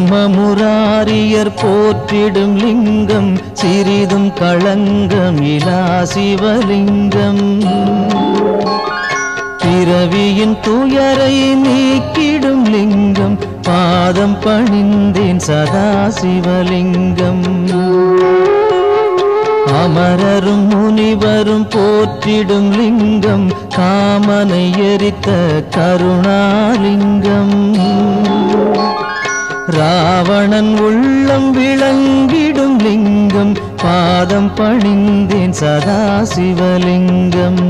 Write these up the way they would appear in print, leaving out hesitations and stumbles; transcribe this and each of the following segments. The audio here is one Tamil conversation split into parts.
பிரம்மமுராரியர் போற்றிடும் லிங்கம் சிறிதும் களங்கம் இலா சிவலிங்கம். பிறவியின் துயரை நீக்கிடும் லிங்கம் பாதம் பணிந்தேன் சதா சிவலிங்கம். அமரரும் முனிவரும் போற்றிடும் லிங்கம் காமனை எரித்த கருணாலிங்கம். ராவணன் உள்ளம் விளங்கிடும் லிங்கம் பாதம் பணிந்தேன் சதா சிவலிங்கம்.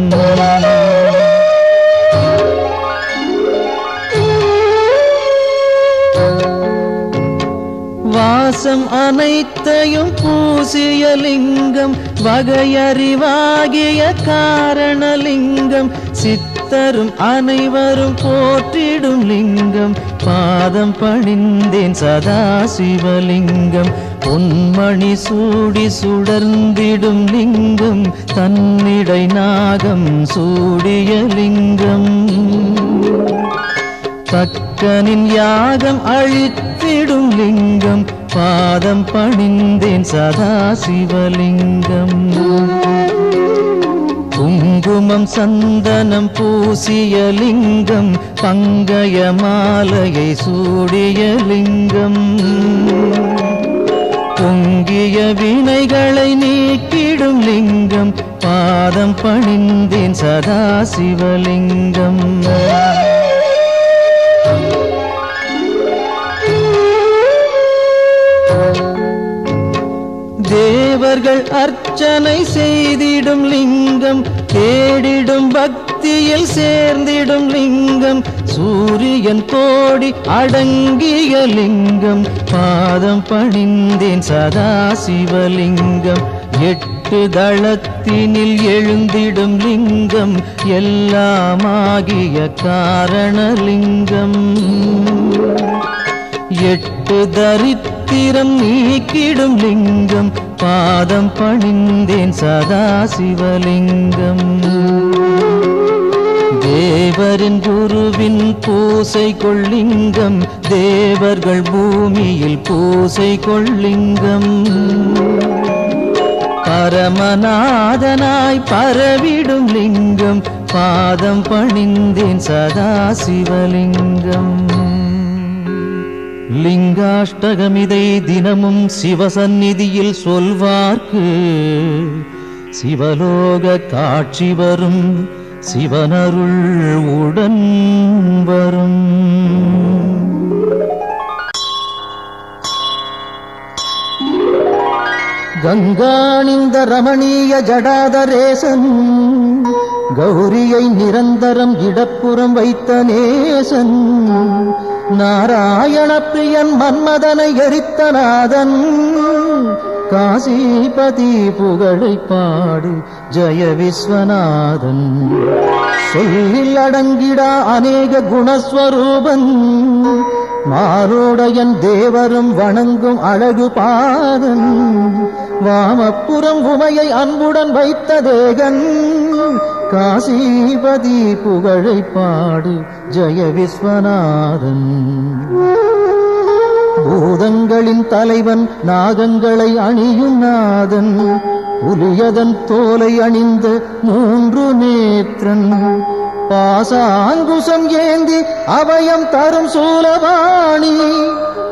வாசம் அனைத்தையும் பூசிய லிங்கம் வகையறிவாகிய காரணலிங்கம். சித்தரும் அனைவரும் போற்றிடும் லிங்கம் பாதம் பணிந்தேன் சதா சிவலிங்கம். பொன்மணி சூடி சுடர்ந்திடும் லிங்கம் தன்னிடை நாகம் சூடிய லிங்கம். தக்கனின் யாகம் அழித்திடும் லிங்கம் பாதம் பணிந்தேன் சதா சிவலிங்கம். குங்குமம் சந்தனம் பூசிய லிங்கம் பங்கய மாலையை சூடிய லிங்கம். பொங்கிய வினைகளை நீக்கிடும் லிங்கம் பாதம் பணிந்தேன் சதா சிவலிங்கம். தேவர்கள் அர்ச்சனை செய்திடும் லிங்கம் தேடிடும் பக்தியில் சேர்ந்திடும் லிங்கம். சூரியன் கோடி அடங்கிய லிங்கம் பாதம் பணிந்தேன் சதா சிவலிங்கம். 8 தளத்தினில் எழுந்திடும் லிங்கம் எல்லாமாகிய காரணலிங்கம். 8 தரித்திரம் நீக்கிடும் லிங்கம் பாதம் பணிந்தேன் சதா சிவலிங்கம். தேவரின் குருவின் பூசை கொள்ளிங்கம் தேவர்கள் பூமியில் பூசை கொள்ளிங்கம். பரமநாதனாய் பரவிடும் லிங்கம் பாதம் பணிந்தேன் சதா சிவலிங்கம். லிங்காஷ்டகமிதை தினமும் சிவசந்நிதியில் சொல்வார்க்கு சிவலோக காட்சி வரும் சிவனருள் உடன் வரும். கங்காணிந்த ரமணீய ஜடாதரேசன் கௌரியை நிரந்தரம் இடப்புறம் வைத்த நேசன். நாராயண பிரியன் மன்மதனை எரித்த நாதன் காசிபதி புகழை பாடு ஜெய விஸ்வநாதன். சொல்லில் அடங்கிடா அநேக குணஸ்வரூபன் மாரோடையன் தேவரும் வணங்கும் அழகு பாதன். வாமப்புறம் உமையை அன்புடன் வைத்த தேகன் காசிபதி புகழை பாடு ஜெய விஸ்வநாதன். பூதங்களின் தலைவன் நாகங்களை அணியும் நாதன் புலியதன் தோலை அணிந்த 3 நேத்திரன். பாசாங்குசம் ஏந்தி அபயம் தரும் சூலபாணி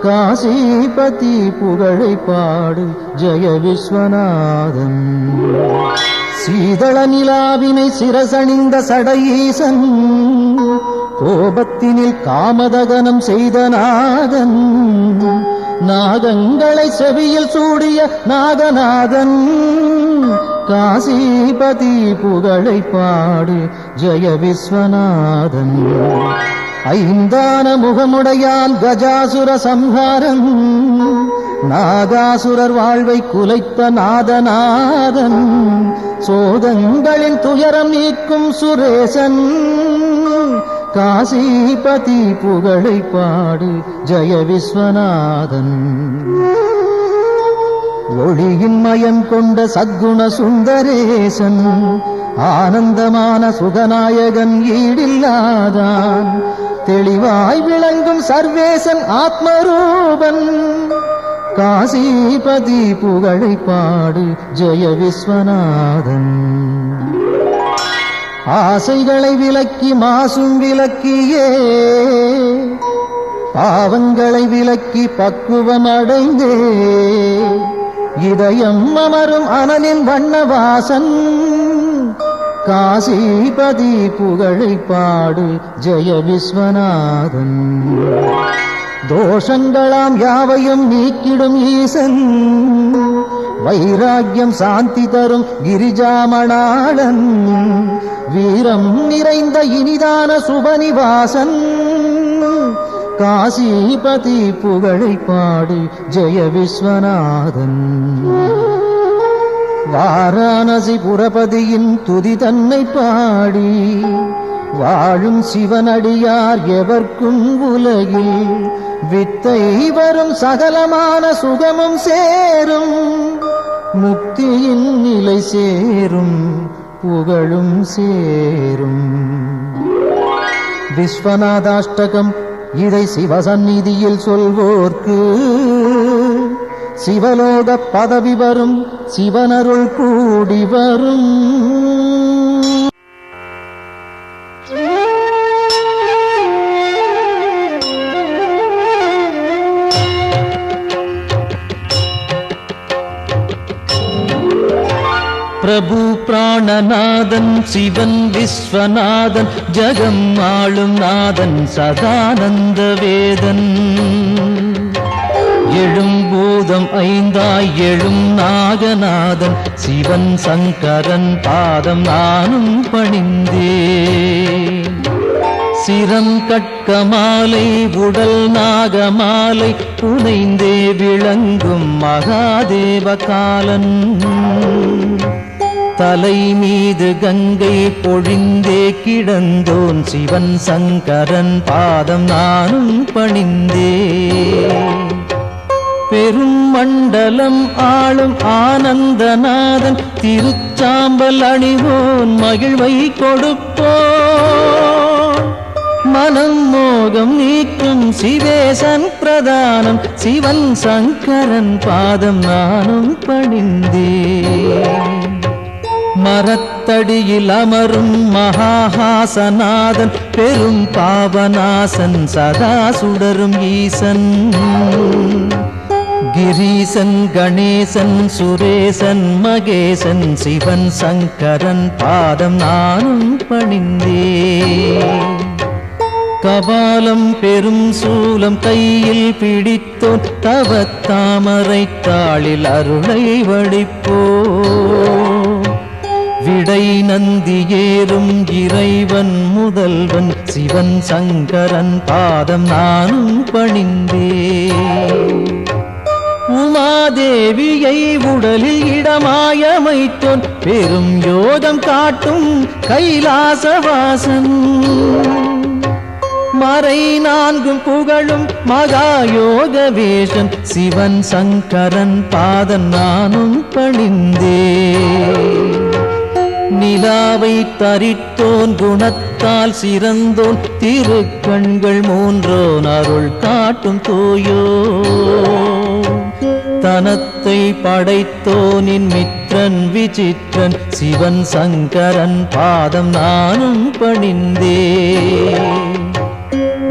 காசிபதி புகழை பாடு ஜெய விஸ்வநாதன். சீதள நிலாவினை சிரசணிந்த சடையீசன் கோபத்தினில் காமதகனம் செய்த நாதன். நாகங்களை செவியில் சூடிய நாகநாதன் காசிபதி புகழை பாடு ஜெய விஸ்வநாதன். ஐந்தான முகமுடையான் கஜாசுர சம்ஹாரன் நாகாசுரர் வாழ்வை குலைத்த நாதநாதன். சோதங்களின் துயரம் நீக்கும் சுரேசன் காசிபதி புகழை பாடு ஜெய விஸ்வநாதன். ஒளியின் மயம் கொண்ட சத்குண சுந்தரேசன் ஆனந்தமான சுகநாயகன் ஈடில்லாதான். தெளிவாய் விளங்கும் சர்வேசன் ஆத்மரூபன் காசிபதி புகழை பாடு ஜெய விஸ்வநாதன். ஆசைகளை விலக்கி மாசும் விலக்கியே பாவங்களை விலக்கி பக்குவம் அடைந்தே இதயம் அமரும் அனலின் வண்ணவாசன் காசிபதி புகழை பாடு ஜெய விஸ்வநாதன். தோஷங்களாம் யாவையும் நீக்கிடும் ஈசன் வைராக்கியம் சாந்தி தரும் கிரிஜாமணாளன் வீரம் நிறைந்த இனிதான சுபநிவாசன் காசிபதி புகழை பாடு ஜெய விஸ்வநாதன். வாரணாசி புரபதியின் துதி தன்னை பாடி வாழும் சிவனடியார் எவர்க்கும் உலகில் வித்தை வரும் சகலமான சுகமும் சேரும் முக்தியின் நிலை சேரும் புகழும் சேரும். விஸ்வநாதாஷ்டகம் இதை சிவசந்நிதியில் சொல்வோர்க்கு சிவலோக பதவி வரும் சிவனருள் கூடி வரும். பிரபு பிராணநாதன் சிவன் விஸ்வநாதன் ஜகம் ஆளும் நாதன் சதானந்த வேதன் எழும் பூதம் ஐந்தாய் எழும் நாகநாதன் சிவன் சங்கரன் பாதம் நானும் பணிந்தே சிரம் கட்கமாலை உடல் நாகமாலை புனைந்தே விளங்கும் மகாதேவ காலன் தலை மீது கங்கை பொழிந்தே கிடந்தோன் சிவன் சங்கரன் பாதம் நானும் பணிந்தே பெரும் மண்டலம் ஆளும் ஆனந்தநாதன் திருச்சாம்பல் அணிவோன் மகிழ்வை கொடுப்போன் மனம் மோகம் நீக்கும் சிவேசன் பிரதானம் சிவன் சங்கரன் பாதம் நானும் பணிந்தே மரத்தடியில் அமரும் மகாஹாசநாதன் பெரும் பாவநாசன் சதா சுடரும் ஈசன் கிரீசன் கணேசன் சுரேசன் மகேசன் சிவன் சங்கரன் பாதம் நானும் பணிந்தே கபாலம் பெரும் சூலம் கையில் பிடித்தோன் தவத்தாமரை தாளில் அருளை வடிப்போ விடை நந்தி ஏறும் இறைவன் முதல்வன் சிவன் சங்கரன் பாதம் நானும் பணிந்தே உமாதேவியை உடலில் இடமாயமைத்தோன் பெரும் யோகம் காட்டும் கைலாசவாசன் மறை நான்கும் புகழும் மகாயோக வேஷன் சிவன் சங்கரன் பாதம் நானும் பணிந்தே நிலாவை தரித்தோன் குணத்தால் சிறந்தோன் திருக்கண்கள் மூன்றோன் அருள் காட்டும் தூயோ தனத்தை படைத்தோனின் மித்திரன் விசித்திரன் சிவன் சங்கரன் பாதம் நானும் பணிந்தே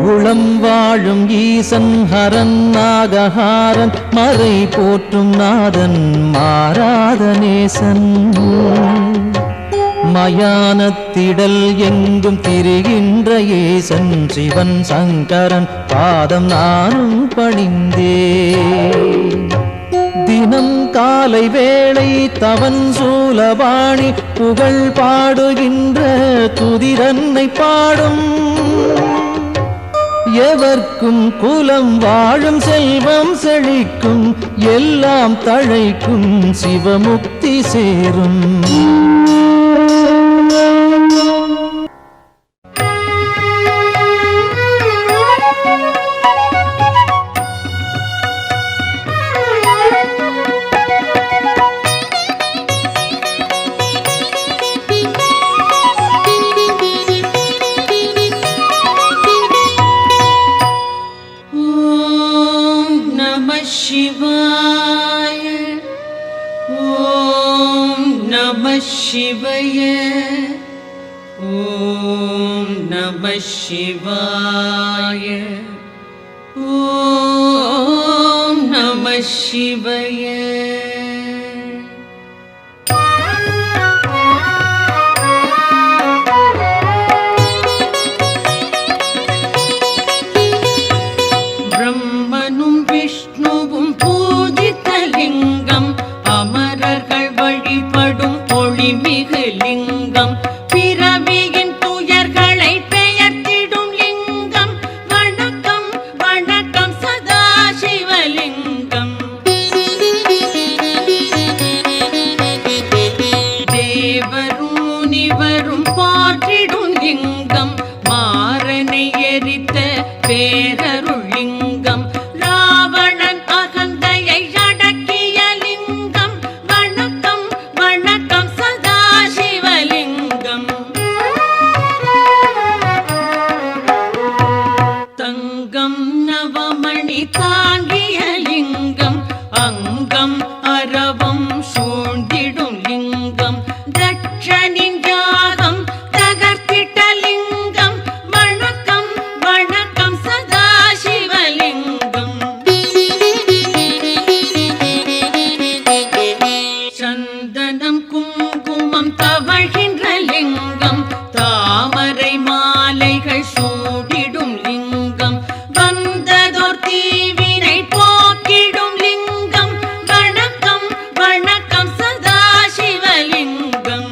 உளம் வாழும் ஈசன் ஹரன் நாகஹாரன் மறை போற்றும் நாதன் மாறாத நேசன் மயானத்திடல் எங்கும் திரிகின்ற ஏசன் சிவன் சங்கரன் பாதம் நானும் பணிந்தே தினம் காலை வேளை தவன் சூலபாணி புகழ் பாடுகின்ற துதிரன்னை பாடும் எவர்க்கும் குலம் வாழும் செல்வம் செழிக்கும் எல்லாம் தழைக்கும் சிவமுக்தி சேரும். சிவாய. ஓம் நம சிவாய. ஓம் நம சிவாய. பிரம்மனும் விஷ்ணுவும் பூஜித்த லிங்கம், அமரர்கள் வழிபடும் ஒளிமிகு லிங்கம், பிறவியின் துயர்களை பெயர்த்திடும் லிங்கம். வணக்கம் வணக்கம் சதாசிவலிங்கம். தேவரும் முனிவரும் போற்றிடும் லிங்கம், மாறனை எரித்த பேரருள் லிங்கம், ராவணன் அகந்தையை அடக்கிய லிங்கம். வணக்கம் வணக்கம் சதாசிவலிங்கம். தங்கம் நவமணி தாங்கிய லிங்கம், அங்கம் அரவம் சூழ்ந்திடும் லிங்கம், தட்சனின் யாகம் தகர்த்திட்ட லிங்கம். வணக்கம் வணக்கம் சதாசிவலிங்கம். சந்தனம் குங்குமம் தவழ்கின்ற லிங்கம், தாமரை மாலைகள் சூடிடும் லிங்கம், வந்ததோர் தீவினை போக்கிடும் லிங்கம். வணக்கம் வணக்கம் சதாசிவலிங்கம்.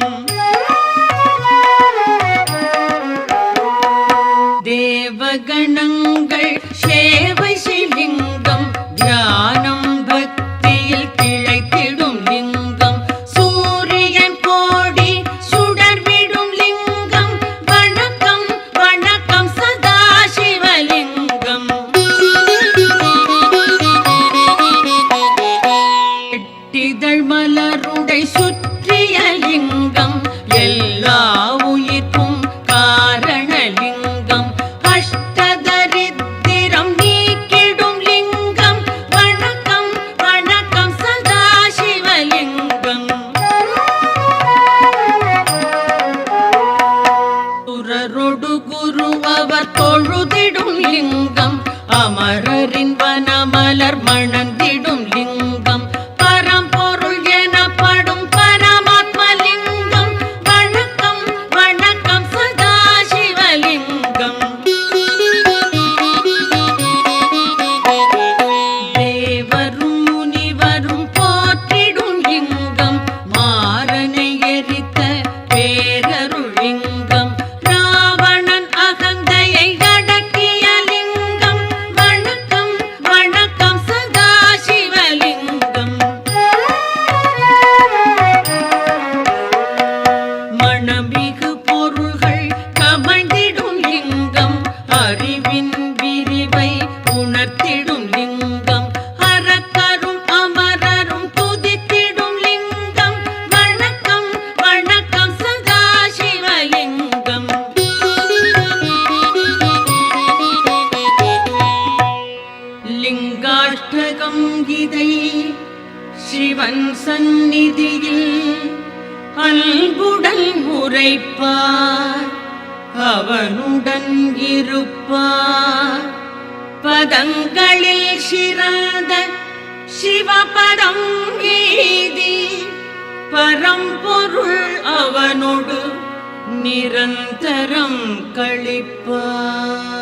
தேவகணங்கள் சேவை சிலிங்கம், தியானம் பக்தியில் திளைத்திடும் லிங்கம், சூரியன் கோடி சுடர்விடும் லிங்கம். வணக்கம் வணக்கம் சதாசிவலிங்கம். எட்டிதழ் மலருடை சுற்றிய லிங்கம், எல்லா உயிர்க்கும் காரணலிங்கம், அஷ்டதரித்திரம் நீக்கிடும் லிங்கம். வணக்கம் வணக்கம் சதாசிவலிங்கம். சுரரொடு குரு அவர் தொழுதிடும் லிங்கம், அமரரின் வனமலர் மணந்திடும் லிங்கம், பரம்பொருள் எனப்படும் பரமாத்மலிங்கம். வணக்கம் வணக்கம் சதாசிவலிங்கம். தேவரும் முனிவரும் போற்றிடும் லிங்கம், மாறனை எரித்த பேரருள் லிங்கம், ராவணன் அகந்தையை அடக்கிய லிங்கம். வணக்கம் வணக்கம் சதாசிவலிங்கம். மணமிகு பொருள்கள் கமழ்ந்திடும் லிங்கம், அறிவின் விரிவை உணர்த்திடும் லிங்கம், அரக்கரும் அமரரும் துதித்திடும் லிங்கம். வணக்கம் வணக்கம் சதாசிவலிங்கம். லிங்காஷ்டகம் இதை சிவன் சந்நிதியில் அன்புடன் உரைப்பார், அவனுடன் இருப்பார். பதங்களில் சிறந்த சிவபதம் எய்தி, பரம்பொருள் அவனோடு நிரந்தரம் கழிப்பார்.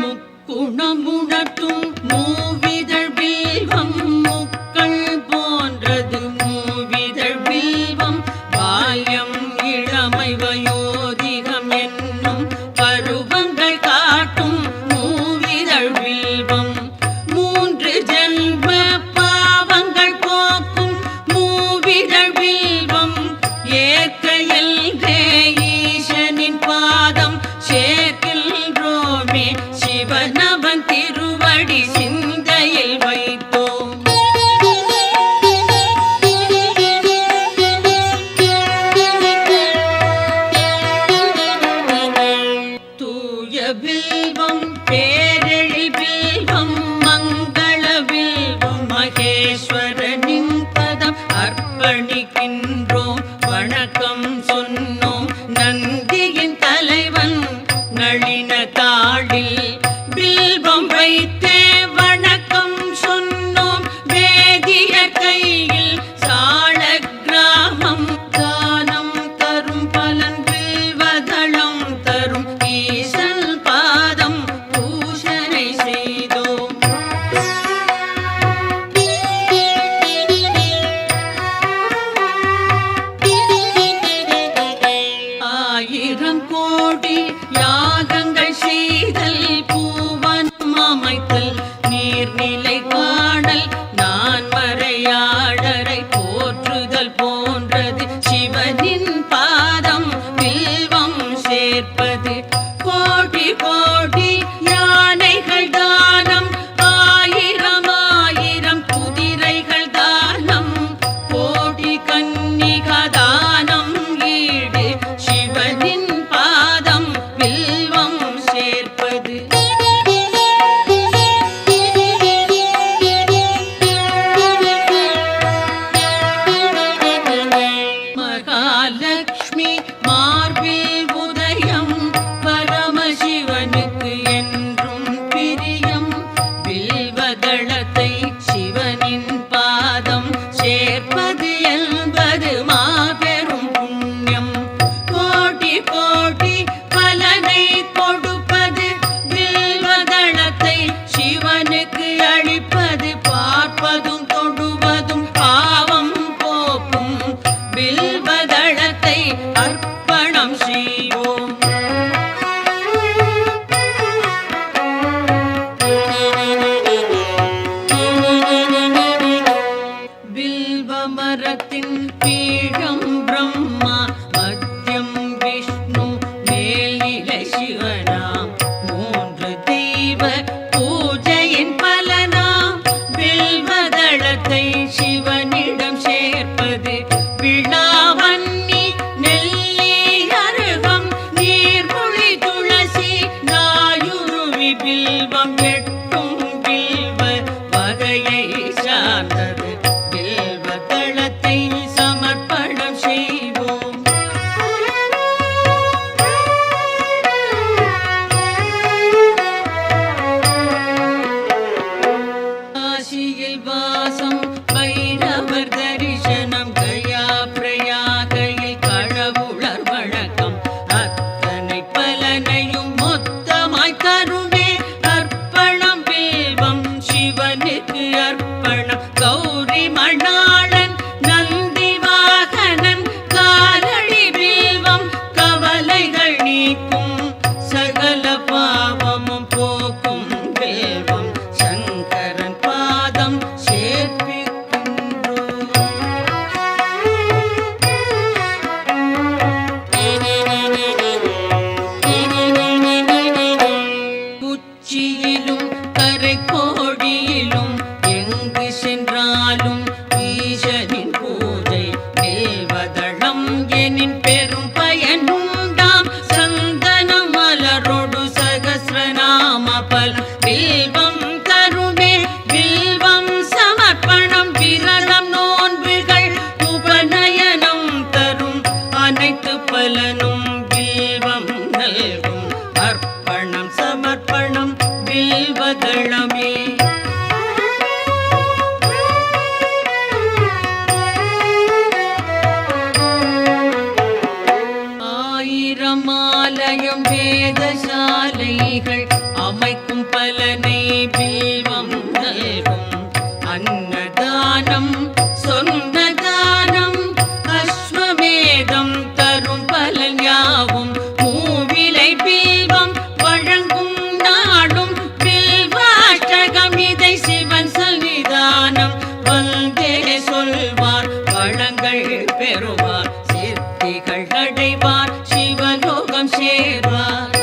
முக்குணமுணர்த்தும் மூவிதழ் வில்வம், முக்கள் போன்றது மூவி நீர்நிலை காணல் நான் மறையாடரை போற்றுதல் போன்றது சிவனின் பாதம் வில்வம் சேர்ப்பது கோடி கோடி யானைகள் தானம் ஆயிரம் ஆயிரம் குதிரைகள் தானம் கோடி கன்னிகா தானம் ஈடு சிவனின் பாதம் வில்வம் சேர்ப்பது மகாலட்சுமி மார்பில் உதயம் பரமசிவனுக்கு என்றும் பிரியம் வில்வதளத்தை சிவனின் பாதம் சேர்ப்பது என்பது மாபெரும் புண்ணியம் கோடி கோடி பலனை கொடுப்பது வில்வதளத்தை சிவனுக்கு அளிப்பது பார்ப்பதும் தொடுவதும் பாவம் போக்கும் வில்வதளத்தை அர்ப்பணம் செய்வோம் வில்வ மரத்தின் பீடம் பிரம்மா மத்தியம் விஷ்ணு மேல்நிலை சிவனாம் மூன்று தெய்வ பூஜையின் பலனாம் வில்வதளத்தை சிவனிடம் சேர்ப்பது விழாவன்னி நெல்லி அருகம் நீர்மொழி துளசி நாயுருவி வில்வம் எட்டும் வில்வ வகையை சார்ந்தது வில்வதளத்தை சமர்ப்பணம் செய்வோம் காசியில் வாசம் பைரவர் தரிசனம் கயா பிரயாகையில் கடவுளர் வழக்கம் அத்தனை பலனையும் மொத்தமாய் தருவே அர்ப்பணம் வில்வம் சிவனுக்கு அர்ப்பணம் கௌரி மணாளன் நந்தி வாகனன் காலடி வில்வம் கவலைகள் நீக்கும் சகல பாவமும் போக்கும் வில்வம் சங்கரன் பாதம் சேர்ப்பிக்கின்றோம் உச்சியிலும் கரைக்கோடியிலும் எங்கு சென்றாலும் ஈசனின் பூஜை வில்வதளம் எனின் பெரும் பயனுண்டாம் சந்தனம் மலரோடு சகஸ்ரநாம பல வில்வம் தருமே வில்வம் சமர்ப்பணம் விரதம் நோன்புகள் உபநயனம் தரும் அனைத்து பலனும் வில்வம் நல்கும் அர்ப்பணம் சமர்ப்பணம் வில்வதளமே ஆயிரம் ஆலயம் வேதசாலைகள் அமைக்கும் பலனை வில்வம் நல்கும் அன்னதானம் சொன்ன தானம் அஸ்வமேதம் தரும் பலன் யாவும் மூவிலை வில்வம் வழங்கும் நாடும் வில்வாஷ்டகம் இதை சிவன் சன்னிதானம் வந்தே சொல்வார் வளங்கள் பெறுவார் சித்திகள் அடைவார் சிவலோகம் சேர்வார்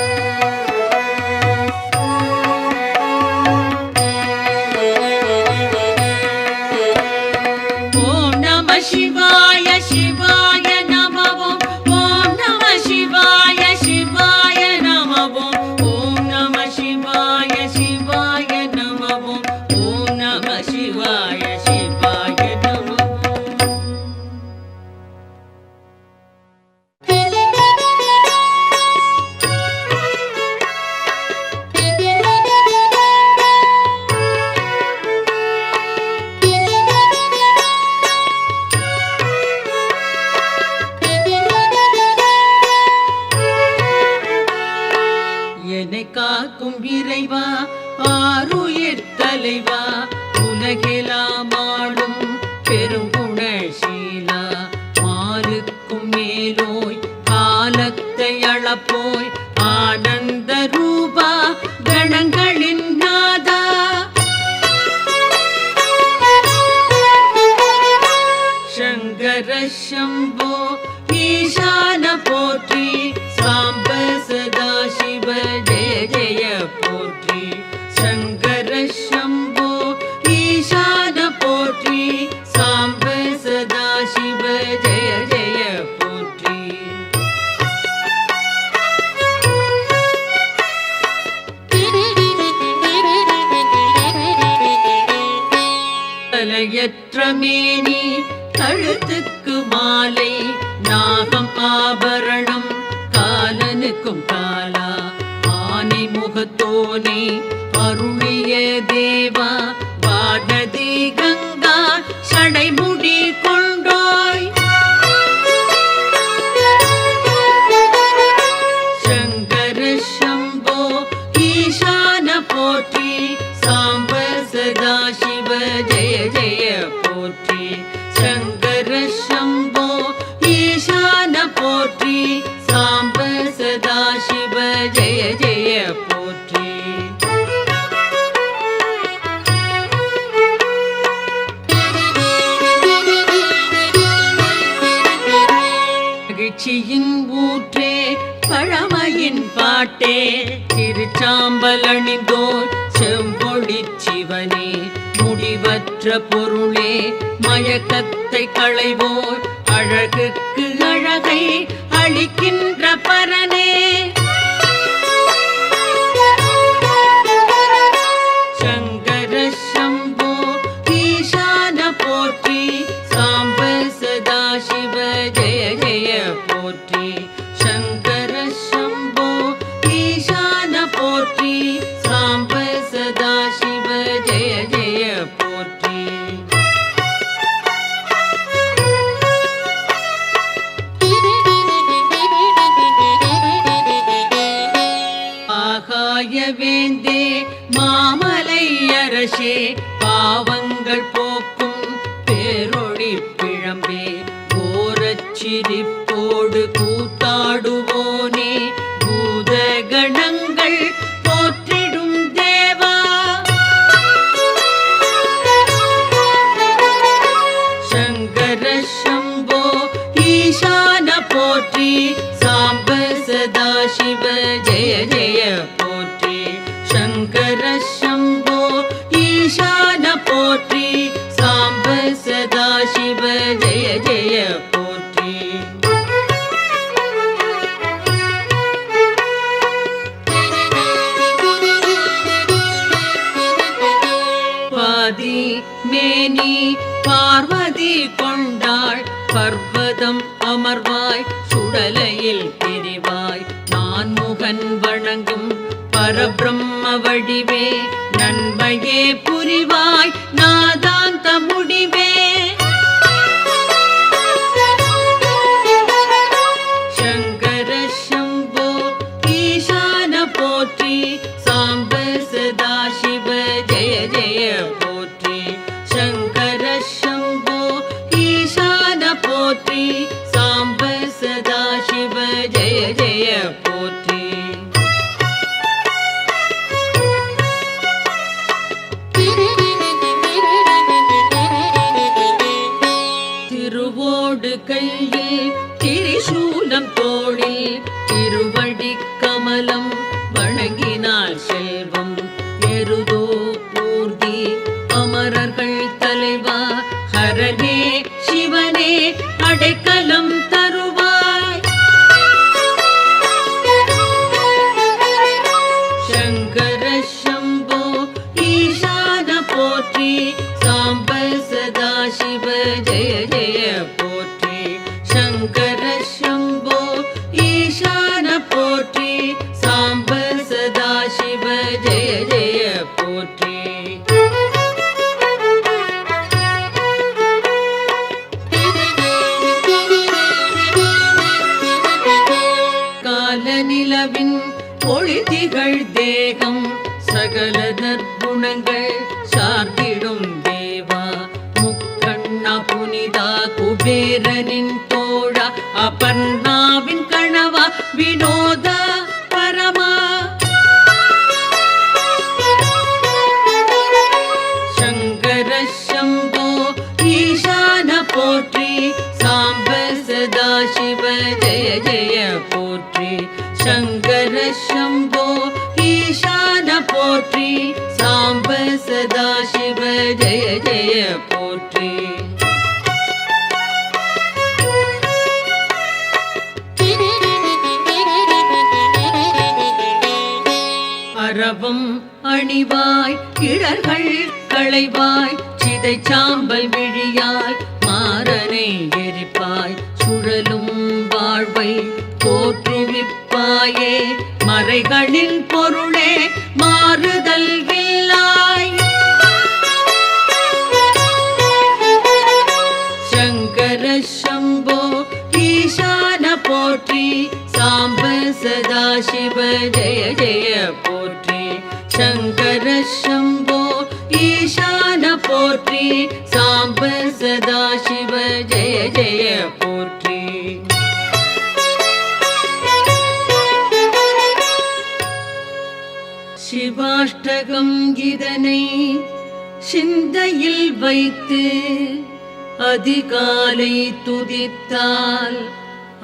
ஓம் நம சிவாய சிவாய நமவோம் ஓம் நம சிவாய சிவாய நமவோம் ஓம் நம சிவாய சிவாய நமவோம் ஓம் நம சிவாய சிவாய நமவோம் என்னை காக்கும் இறைவா ஆருயிர் தலைவா உலகெல்லாம் ஆளும் பெருங்குணசீலா மாலுக்கும் மேலோய் காலத்தை அளப்போய் ஆனந்த ரூபா கணங்களின் நாதா शम्भो ईशान पोट्रि साम्ब सदा शिव जय जय पोट्रि शङ्कर शम्भो ईशान पोट्रि साम्ब सदा शिव जय जय पोट्रि தலையற்ற மேனி கழுத்துக்கு மாலை நாகம் ஆபரணம் காலனுக்கும் காலா ஆனை முகத்தோனே அருளிய தேவா வானதி கங்கா சடைமுடி கொண்டோய் சங்கர சம்போ ஈசான போற்றி சாம்ப சதா சிவ ஜெய ஜெய போற்றி शङ्कर शम्भो ईशान पोट्रि साम्ब सदा शिव जय जय पोट्रि மகிழ்ச்சியின் ஊற்றே பழமையின் பாட்டே திருச்சாம்பலணிந்தோர் செம்பொழிச் சிவனே முடிவற்ற பொருளே மயக்கத்தை களைவோர் அழகுக்கு அழகை அளிக்கின்ற பரனே சங்கர சம்போ ஈசான போற்றி சாம்ப சதா சிவ ஜெய ஜெய போற்றி சங்கர சம்போ ஈசான போற்றி சாம்ப சதா சிவ ஜெய ஜெய போற்றி வேந்தே மாமலை அரசே பாவங்கள் போக்கும் பேரொளி பிழம்பே கோரச்சிரிப்போடு கூத்தாடுவோனே பூத கணங்கள் போற்றிடும் தேவா சங்கர சம்போ ஈசான போற்றி சாம்ப சதா சிவ ஜெய ஜெய போற்றி शङ्कर शम्भो ईशान पोट्रि साम्ब सदा शिव जय जय पोट्रि पादी मेनी பார்வதி கொண்டாள் பர்வதம் அமர்வாய் சுடலையில் பிரிவாய் நான்முகன் வணங்கும் பரபிரம்ம வடிவே நன்மையே புரிவாய் நாதாந்த முடிவே சங்கர சம்போ ஈசான போற்றி சாம்ப சதா சிவ ஜெய ஜெய போற்றி சங்கர சம்போ ஈசான போற்றி சாம்ப சதா சிவ ஜெய ஜெய போற்றி திருவோடு கையில் திரிசூலம் தோளில் திருவடி கமலம் வணங்கினால் செல்வம் எருதோ ஊர்தி அமரர்கள் தலைவா ஹரனே சிவனே அடைக்கலம் தருவாய் சங்கர சம்போ ஈசான போற்றி சாம்ப சதா சிவ ஜெய ஜெய போற்றி சங்கர சம்போ ஈசான போற்றி சாம்ப சதா சிவ ஜெய ஜெய போற்றி ஜெய ஜெய போற்றி. அரவம் அணிவாய் இடர்கள் களைவாய் சிதை சாம்பல் விழியாய் மாறனை எரிப்பாய் சுழலும் வாழ்வை தோற்றுவிப்பாயே மறைகளின் பொருளே மாறுதல் வில்லாய். சங்கர சம்போ ஈசான போற்றி சாம்ப சதாசிவ ஜெய ஜெய போற்றி. சங்கர சம்போ ஈசான போற்றி சாம்ப சதாசிவ ஜெய ஜெய போற்றி. சிவாஷ்டகம் இதனை சிந்தையில் வைத்து அதிகாலை துதித்தால்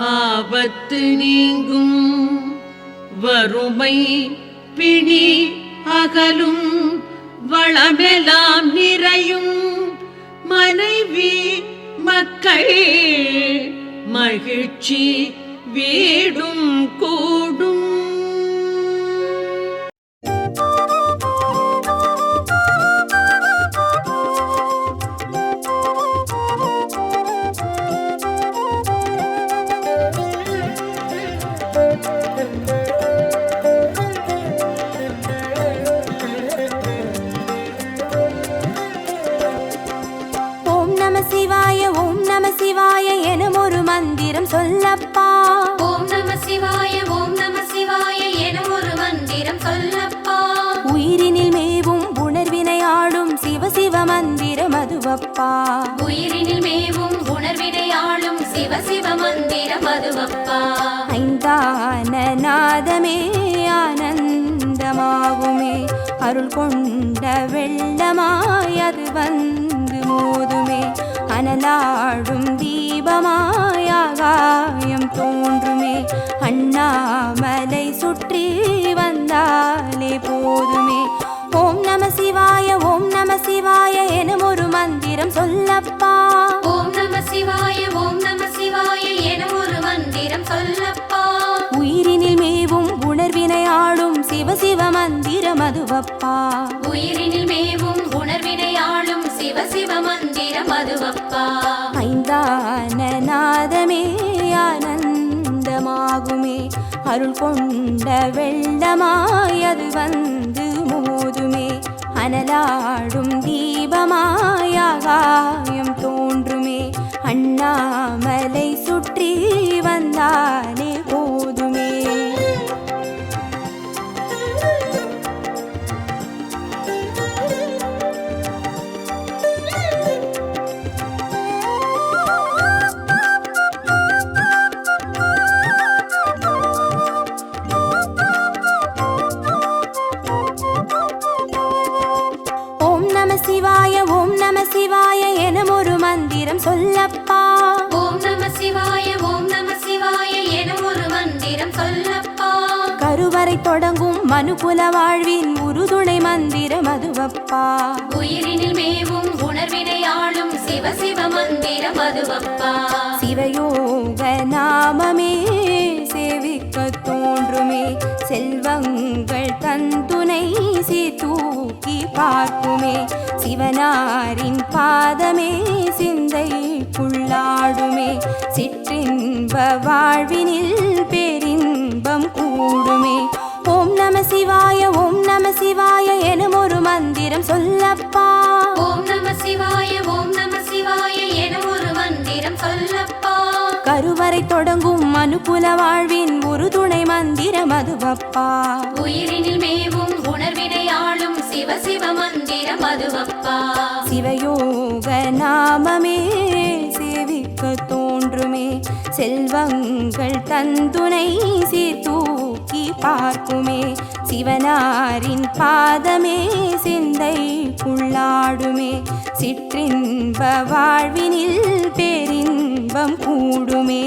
ஆபத்து நீங்கும் வறுமை பிணி அகலும் வளமெல்லாம் நிறையும் மனைவி மக்கள் மகிழ்ச்சி வீடும் கூடும். சிவாய எனும் ஒரு மந்திரம் சொல்லப்பா. ஓம் நம சிவாய ஓம் நம சிவாய எனும் ஒரு மந்திரம் சொல்லப்பா. உயிரினில் மேவும் உணர்வினை ஆளும் சிவ சிவ மந்திரம் அதுவப்பா. உயிரினில் மேவும் உணர்வினை ஆளும் சிவ சிவ மந்திரம் அதுவப்பா. ஐந்தான நாதமே ஆனந்தமாகுமே அருள் கொண்ட வெள்ளமாய் அது வந்து மோதுமே அனலாடும் தீபமாய் ஆகாயம் தோன்றுமே அண்ணாமலை சுற்றி வந்தாலே போதுமே. ஓம் நம சிவாய எனும் ஒரு மந்திரம் சொல்லப்பா. ஓம் நம சிவாய ஓம் நம சிவாய எனும் ஒரு மந்திரம் சொல்லப்பா. உயிரினில் மேவும் உணர்வினை ஆளும் சிவ சிவ மந்திரம் அதுவப்பா. உயிரினில் மேவும் உணர்வினை ஆளும் சிவ சிவ மந்திரம் அதுவப்பா. ஐந்தான நாதமே ஆனந்தமாகுமே அருள் கொண்ட வெள்ளமாய் அது வந்து மோதுமே அனலாடும் தீபமாய் ஆகாயம் தோன்றுமே அண்ணாமலை சுற்றி வந்தாலே போதுமே. ஓம் நம சிவாய எனும் ஒரு மந்திரம் சொல்லப்பா. ஓம் நம சிவாய ஓம் நம சிவாய எனும் ஒரு மந்திரம் சொல்லப்பா. கருவறை தொடங்கும் மனுகுல வாழ்வின் உறுதுணை மந்திரம் அதுவப்பா. உயிரினில் மேவும் உணர்வினை ஆளும் சிவ சிவ மந்திரம் அதுவப்பா. சிவயோக நாமமே சேவிக்க தோன்றுமே செல்வங்கள் தந்துணை தூக்கி பார்க்குமே சிவனாரின் பாதமே சிந்தைக்குள்ளாடுமே சிற்றின்ப வாழ்வினில் பேரின்பம் கூடுமே. ஓம் நம சிவாய எனும் ஒரு மந்திரம் சொல்லப்பா. ஓம் நம சிவாய ஓம் நம சிவாய எனும் ஒரு மந்திரம் சொல்லப்பா. கருவறை தொடங்கும் மனுகுல வாழ்வின் ஒரு துணை மந்திரம் அதுவப்பா. உயிரினில் மேவும் உணர்வினை ஆளும் சிவ சிவ மந்திரம் அதுவப்பா. சிவயோக நாமமே சேவிக்க தோன்றுமே செல்வங்கள் தந்துணை தூக்கி பார்க்குமே சிவனாரின் பாதமே சிந்தைக்குள்ளாடுமே சிற்றின்ப வாழ்வினில் பேரின்பம் கூடுமே.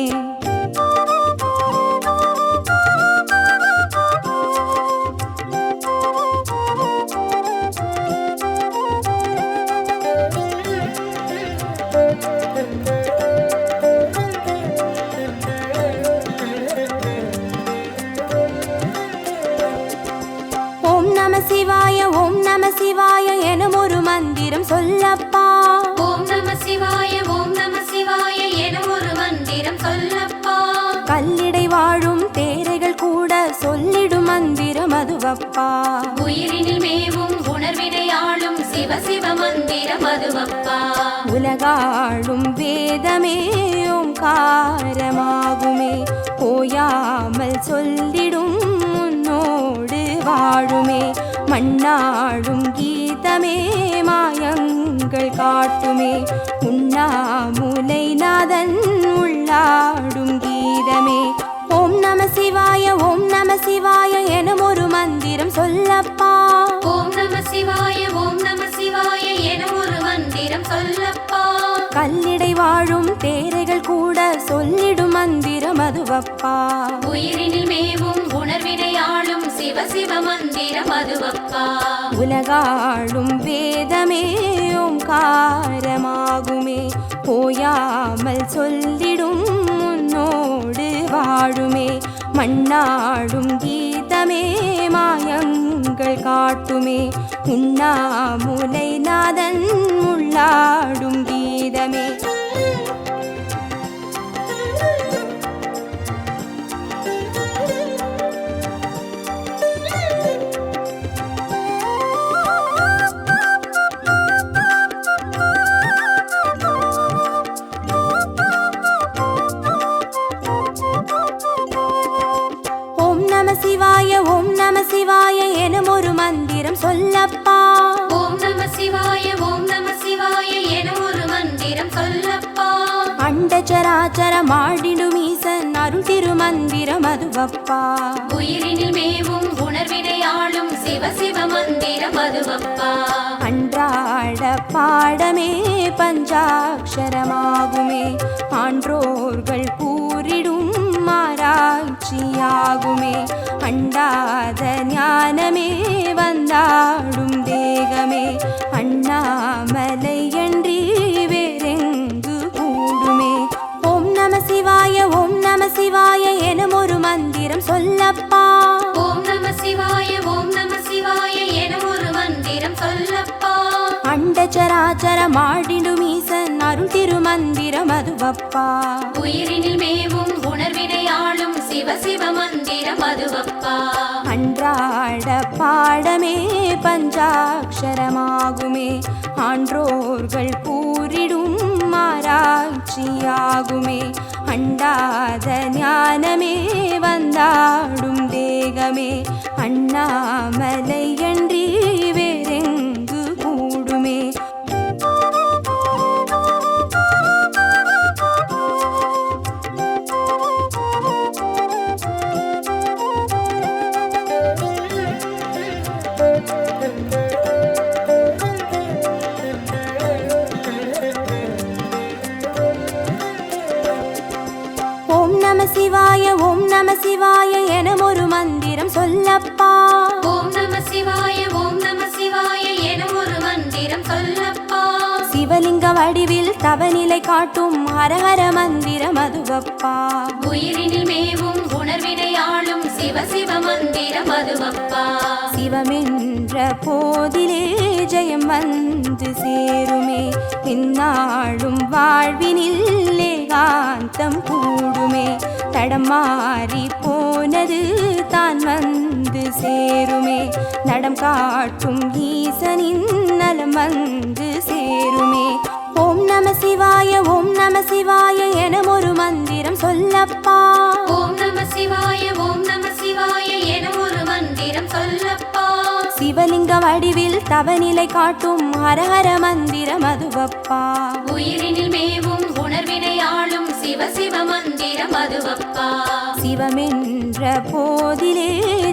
மதுவப்பா. உயிரினில் மேவும் உணர்வினை ஆளும் சிவ சிவ மந்திரம் அதுவப்பா. உலகாளும் வேதமே ஓங்காரமாகுமே, ஓயாமல் சொல்லிடும் உன்னோடு வாழுமே. மண்ணாடும் கீதமே மாயங்கள் காட்டுமே, உண்ணாமுலை நாதன் உள்ளாடும் கீதமே. ஓம் நம சிவாய ஓம் நம சிவாய எனும் ஒரு மந்திரம் சொல்லப்பா. ஓம் நம சிவாய ஓம் நம சிவாய எனும் ஒரு மந்திரம் சொல்லப்பா. கல்லிடை வாழும் தேரைகள் கூட சொல்லிடும் மந்திரம் அதுவப்பா. உயிரினில் மேவும் உணர்வினை ஆளும் சிவ சிவ மந்திரம் அதுவப்பா. உலகாளும் வேதமே ஓங்காரமாகுமே, ஓயாமல் சொல்லிடும் உன்னோடு வாழுமே. மண்ணாடும் கீதமே மாயங்கள் காட்டுமே, உண்ணாமுலை நாதன் உள்ளாடும் கீதமே. ஓம் நம சிவாய ஓம் நம சிவாய எனும் ஒரு மந்திரம் சொல்லப்பா. ஓம் நம சிவாய ஓம் நம சிவாய எனும் ஒரு மந்திரம் சொல்லப்பா. அண்டச்சராச்சரம் ஆடிடும் ஈசன் அருள் திருமந்திரம் அதுவப்பா. உயிரினில் மேவும் உணர்வினை ஆளும் சிவ சிவ மந்திரம் அதுவப்பா. அன்றாட பாடமே பஞ்சாட்சரமாகுமே, ஆன்றோர்கள் கூறிடும் ஆராய்ச்சியாகுமே. அண்டாத ஞானமே வந்தாடும் தேகமே, அண்ணாமலை என்றி வேறெங்கு கூடுமே. ஓம் நம சிவாய ஓம் நம சிவாய எனும் ஒரு மந்திரம் சொல்லப்பா. ஓம் நம சிவாய ஓம் நம சிவாய எனும் ஒரு மந்திரம் சொல்லப்பா. அண்டச்சராச்சரம் ஆடிடும் ஈசன் அருள் திருமந்திரம் அதுவப்பா. உயிரினில் மேவும் உணர்வினை ஆளும் சிவ சிவ மந்திரம் அதுவப்பா. அன்றாட பாடமே பஞ்சாட்சரமாகுமே, ஆன்றோர்கள் கூறிடும் ஆராய்ச்சியாகுமே. அண்டாத ஞானமே வந்தாடும் தேகமே, அண்ணாமலை என்றி வேறெங்கு கூடுமே. ஓம் நம சிவாய ஓம் நம சிவாய எனும் ஒரு மந்திரம் சொல்லப்பா. ஓம் நம சிவாய ஓம் நம சிவாய எனும் ஒரு மந்திரம் சொல்லப்பா. சிவலிங்க வடிவில் தவநிலை காட்டும் ஹரஹர மந்திரம் அதுவப்பா. உயிரினில் மேவும் உணர்வினை ஆளும் சிவ சிவ மந்திரம் அதுவப்பா. சிவமென்ற போதிலே ஜெயம் வந்து சேருமே, இந்நாளும் வாழ்வினில் ஏகாந்தம் கூடுமே. தடம் மாறி போனது தான் வந்து சேருமே, நடம் காட்டும் ஈசனின் நலம் வந்து சேருமே. ஓம் நம சிவாய ஓம் நம சிவாய எனும் ஒரு மந்திரம் சொல்லப்பா. ஓம் நம சிவாய ஓம் நம சிவாய எனும் ஒரு மந்திரம் சொல்லப்பா. சிவலிங்க வடிவில் தவநிலை காட்டும் ஹரஹர மந்திரம் அதுவப்பா. உயிரினில் மேவும் உணர்வினை ஆளும் சிவ சிவ மந்திரம் அதுவப்பா. சிவமென்ற போதிலே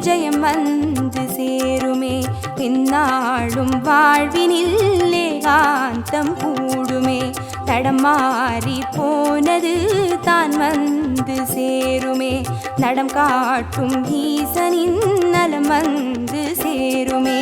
ஜெயம் வந்து சேருமே, இந்நாளும் வாழ்வினில் ஏகாந்தம் கூடுமே. தடம் மாறி போனது தான் வந்து சேருமே, நடம் காட்டும் ஈசனின் நலம் வந்து சேருமே.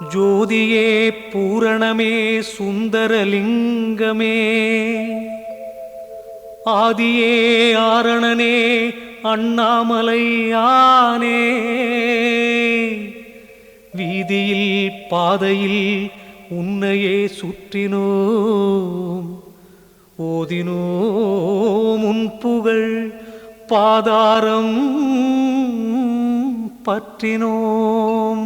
ஜோதியே பூரணமே சுந்தரலிங்கமே ஆதியே ஆரணனே அண்ணாமலையானே வீதியில் பாதையில் உன்னையே சுற்றினோம் ஓதினோம் உன் புகழ் பாதாரம் பற்றினோம்.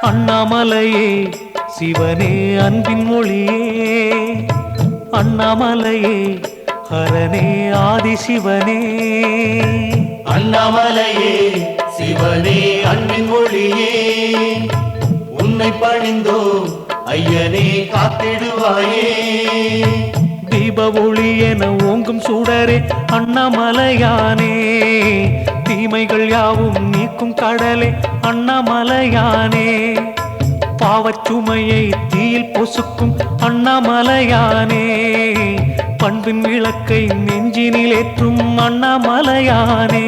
அண்ணாமலையே சிவனே அன்பின் மொழியே அண்ணாமலையே ஹரனே ஆதிசிவனே அண்ணாமலையே சிவனே அன்பின் மொழியே உன்னை பணிந்தோ ஐயனே காத்திடுவாயே. தீப ஒளி என ஓங்கும் சுடரே அண்ணாமலையானே தீமைகள் யாவும் நீக்கும் கடலே அண்ணாமலையானே பாவச்சுமையை தீயில் பொசுக்கும் அண்ணாமலையானே பண்பின் விளக்கை நெஞ்சினில் ஏற்றும் அண்ணாமலையானே.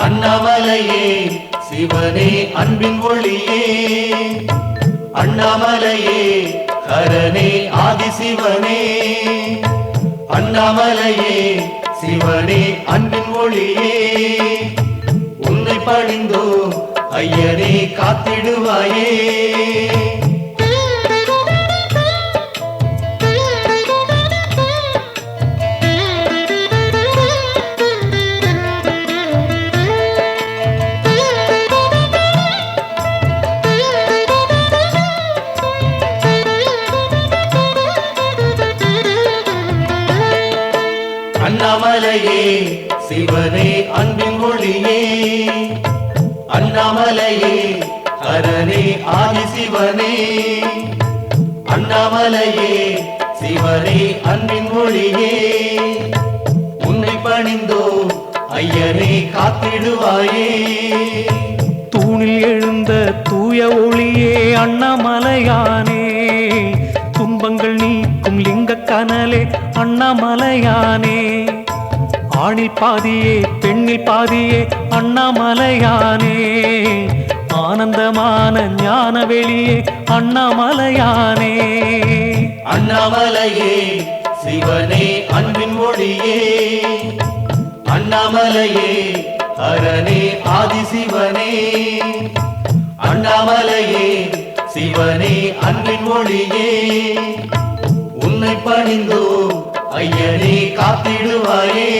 அண்ணாமலையே சிவனே அன்பின் ஒளியே அண்ணாமலையே ஹரனே ஆதிசிவனே அண்ணாமலையே சிவனே அன்பின் ஒளியே உன்னை பணிந்தோ ஐயனே காத்திடுவாயே. அண்ணாமலையே சிவனே அன்பின் மொழியே அண்ணாமலையே ஹரனே ஆதிசிவனே அண்ணாமலையே சிவனே அன்பின் மொழியே உன்னை பணிந்தோ ஐயனே காத்திடுவாயே. தூணில் எழுந்த தூய ஒளியே அண்ணாமலையானே துன்பங்கள் நீக்கும் லிங்க கனலே அண்ணாமலையானே ஆணில் பாதியே பெண்ணில் பாதியே அண்ணாமலையானே ஆனந்தமான ஞான வெளியே அண்ணாமலையானே. அண்ணாமலையே சிவனே அன்பின் மொழியே அண்ணாமலையே ஹரனே ஆதிசிவனே அண்ணாமலையே சிவனே அன்பின் மொழியே உன்னை பணிந்தோ ஐயனே காத்திடுவாயே.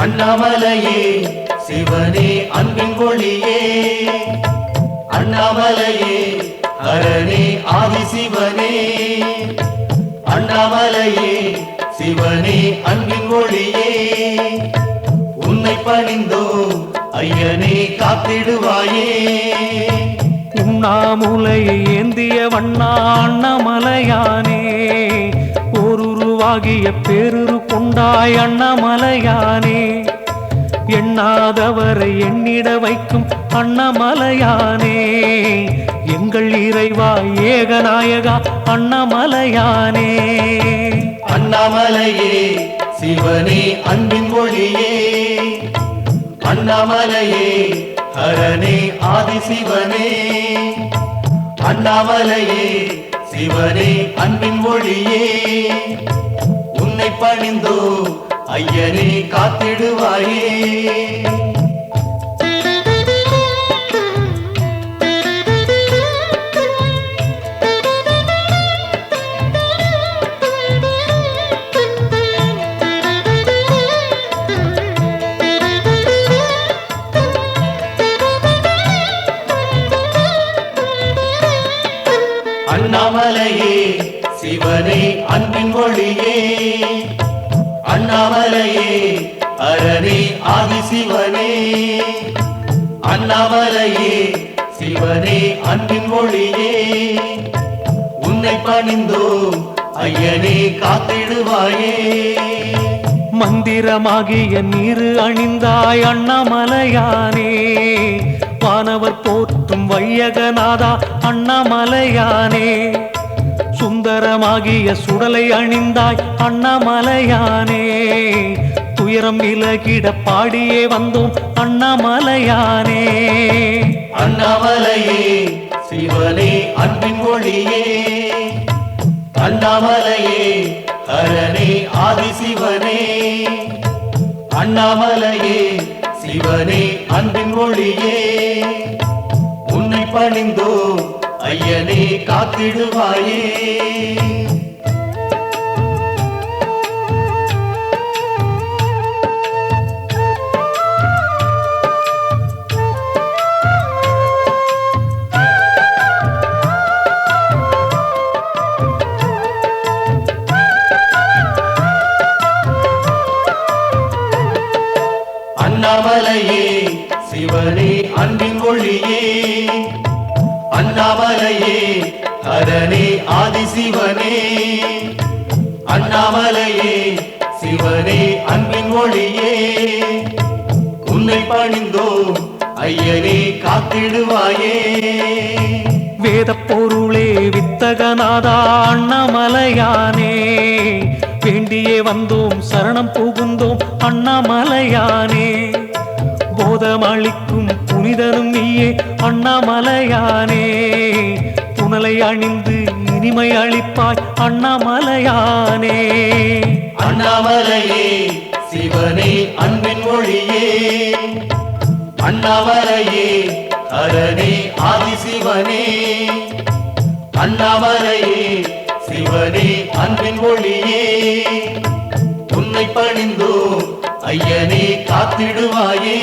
அண்ணாமலையே சிவனே அன்பின் ஒளியே அண்ணாமலையே ஹரனே ஆதிசிவனே அண்ணாமலையே சிவனே அன்பின் ஒளியே உன்னை பணிந்தோ ஐயனே காத்திடுவாயே. உண்ணாமுலையை ஏந்திய வண்ணா அண்ணாமலையானே ஓருருவாகிய பேருரு கொண்டாய் அண்ணாமலையானே எண்ணாதவரை எண்ணிட வைக்கும் அண்ணாமலையானே எங்கள் இறைவா ஏகநாயகா அண்ணாமலையானே. அண்ணாமலையே சிவனே அன்பின் மொழியே அண்ணாமலையே ஹரனே ஆதிசிவனே அண்ணாமலையே சிவனே அன்பின் மொழியே உன்னை பணிந்தோ ஐயனே காத்திடுவாயே. அண்ணாமலையே சிவனே அன்பின் ஒளியே அண்ணாமலையே அரணே ஆதிசிவனே அண்ணாமலையே சிவனே அன்பின் ஒளியே உன்னை பணிந்தோம் ஐயனே காத்திடுவாயே மந்திரமாகிய நீரு அணிந்தாய் அண்ணாமலையானே வானவர் போற்றும் வையகநாதா அண்ணாமலையானே சுந்தரமாகிய சுடலை அணிந்தாய் அண்ணாமலையானே துயரம் விலகிட பாடியே வந்தோம் அண்ணாமலையானே அண்ணாமலையே சிவனே அன்பின் ஒளியே அண்ணாமலையே அரணே ஆதிசிவனே அண்ணாமலையே சிவனே அன்பின் ஒளியே உன்னை பணிந்தோம் ஐயனே காத்திடுவாயே அண்ணாமலையே சிவனே அன்பின் ஒளியே அண்ணாமலையே அரணே ஆதிசிவனே அண்ணாமலையே சிவனே அன்பின் ஒளியே உன்னை பணிந்தோம் ஐயனே காத்திடுவாயே வேத பொருளே வித்தகநாதா அண்ணாமலையானே வேண்டியே வந்தோம் சரணம் புகுந்தோம் அண்ணாமலையானே போதமளிக்கும் புனிதனும் நீயே அண்ணாமலையானே புனலை அணிந்து இனிமை அளிப்பாய் அண்ணாமலையானே அண்ணாமலையே சிவனே அன்பின் ஒளியே அண்ணாமலையே அரணே ஆதிசிவனே அண்ணாமலையே சிவனே அன்பின் ஒளியே உன்னை பணிந்தோம் ஐயனே காத்திடுவாயே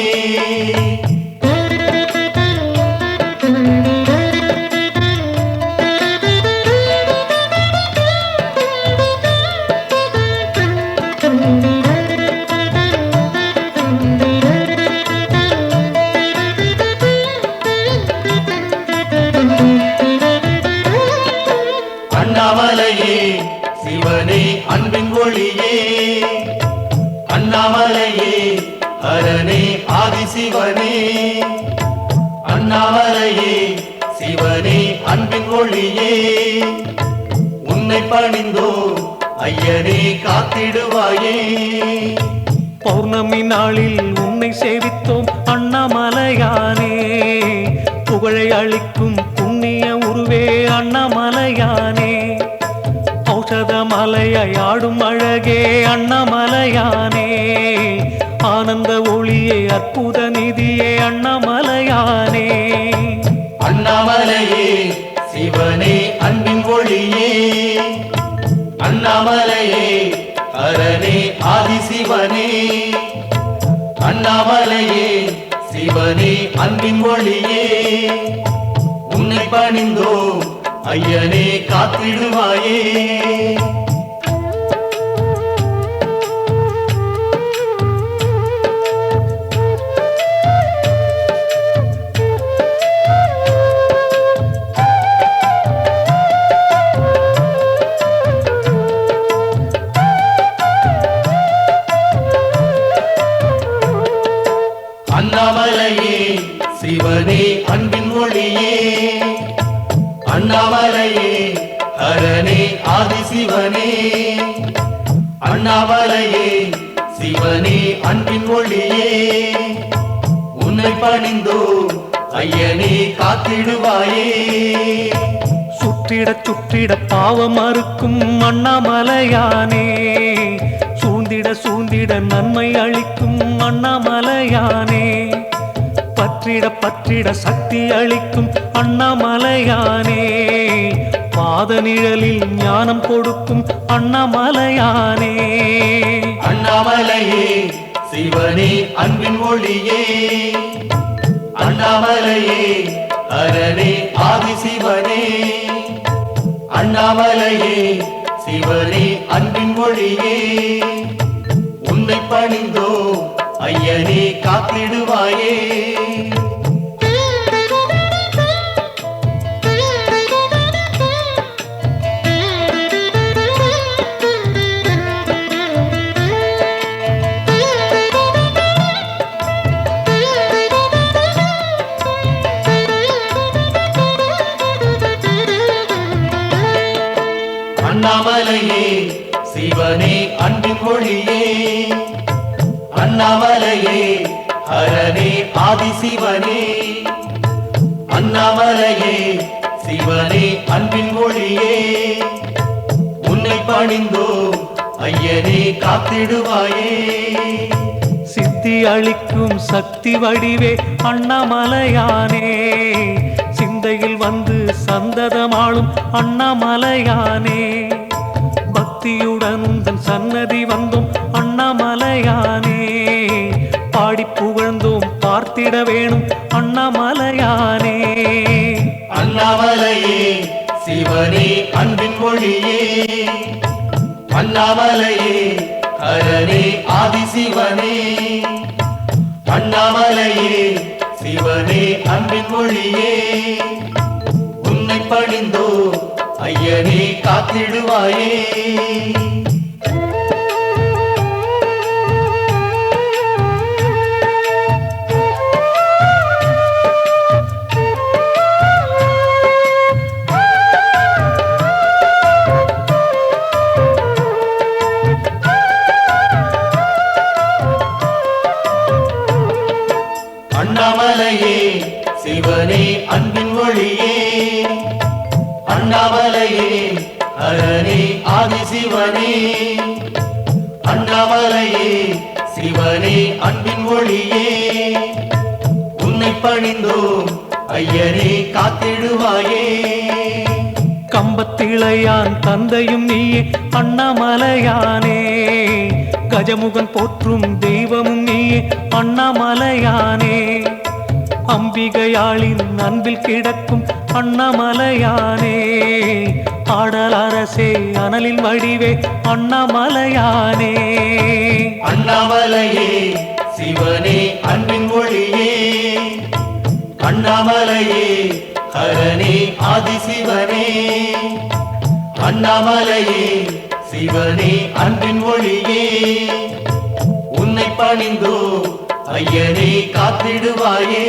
அண்ணாமலையே சிவனே அன்பின் ஒளியே அண்ணாமலையே அரணே ஆதிசிவனே அண்ணாமலையே சிவனே அன்பின் ஒளியே உன்னை பணிந்தோம் ஐயனே காத்திடுவாயே பௌர்ணமி நாளில் உன்னை சேவித்தோம் அண்ணாமலையானே புகழை அளிக்கும் புண்ணிய உருவே அண்ணாமலையானே ஔஷத மலையாடும் அழகே அண்ணாமலையானே ஆனந்த ஒளியே அற்புத நிதியே அண்ணாமலையானே அண்ணாமலையே சிவனே அன்பின் ஒளியே அண்ணாமலையே அரணே ஆதிசிவனே அண்ணாமலையே சிவனே அன்பின் ஒளியே உன்னை பணிந்தோம் ஐயனே காத்திடுவாயே அண்ணாமலையே சிவனே அன்பின் ஒளியே அண்ணாமலையே அரணே ஆதிசிவனே அண்ணாமலையே சிவனே அன்பின் ஒளியே உன்னை பணிந்தோம் ஐயனே காத்திடுவாயே சுற்றிட சுற்றிட பாவம் அறுக்கும் அண்ணாமலையானே சூழ்ந்திட சூழ்ந்திட நன்மை அளிக்கும் அண்ணாமலையானே பற்றிட பற்றிட சக்தி அளிக்கும் அண்ணாமலையானே பாத நிழலில் ஞானம் கொடுக்கும் அண்ணாமலையானே அண்ணாமலையே சிவனே அன்பின் ஒளியே அண்ணாமலையே அரணே ஆதிசிவனே அண்ணாமலையே சிவனே அன்பின் ஒளியே உன்னை பணிந்தோ ஐயனே காத்திடுவாயே அண்ணாமலையே சிவனே அன்பின் ஒளியே அண்ணாமலையே ஹரனே ஆதிசிவனே அண்ணாமலையே சிவனே அன்பின் ஒளியே உன்னை பணிந்தோ ஐயனே காத்திடுவாயே சித்தி அளிக்கும் சக்தி வடிவே அண்ணாமலையானே சிந்தையில் வந்து சந்ததமாளும் அண்ணாமலையானே பக்தியுடன் உந்தன் சன்னதி வந்தோம் அண்ணாமலையானே பாடி புகழ்ந்தோம் பார்த்திட வேணும் அண்ணாமலையானே அண்ணாமலையே சிவனே அன்பின் ஒளியே அண்ணாமலையே ஹரனே ஆதிசிவனே அண்ணாமலையே சிவனே அன்பின் ஒளியே உன்னை பணிந்தோ ஐயனே காத்திடுவாயே அண்ணாமலையே சிவனே அன்பின் ஒளியே அண்ணாமலையே ஹரனே ஆதிசிவனே அண்ணாமலையே சிவனே அன்பின் ஒளியே உன்னை பணிந்தோ ஐயனே காத்திடுவாயே கம்பத்திளையான் தந்தையும் நீயே அண்ணாமலையானே கஜமுகன் போற்றும் தெய்வமும் நீயே அண்ணாமலையானே அம்பிகையாளின் அன்பில் கிடக்கும் அண்ணாமலையானே ஆடல் அரசே அனலின் வடிவே அண்ணாமலையானே அண்ணாமலையே சிவனே அன்பின் ஒளியே அண்ணாமலையே ஹரனே ஆதிசிவனே அண்ணாமலையே சிவனே அன்பின் ஒளியே உன்னை பணிந்தோ ஐயனே காத்திடுவாயே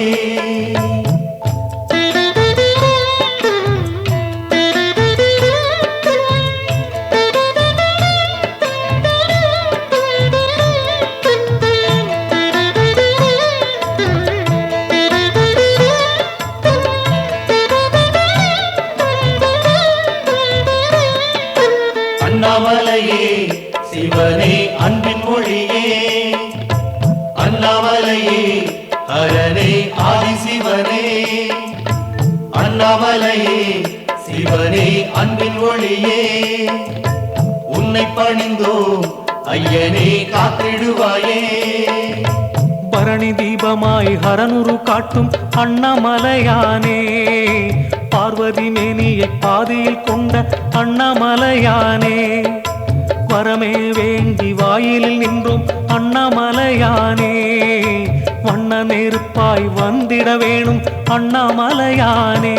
அண்ணாமலையே சிவனே அன்பின் ஒளியே அண்ணாமலையே ஹரனே ஆதிசிவனே அண்ணாமலையே சிவனே அன்பின் ஒளியே உன்னை பணிந்தோ ஐயனே காத்திடுவாயே பரணி தீபமாய் ஹரனுரு காட்டும் அண்ணாமலையானே பார்வதி மேனியை பாதியில் கொண்ட அண்ணாமலையானே வரமே வேண்டி வாயிலில் நின்றோம் அண்ணாமலையானே வண்ண நெருப்பாய் வந்திட வேணும் அண்ணாமலையானே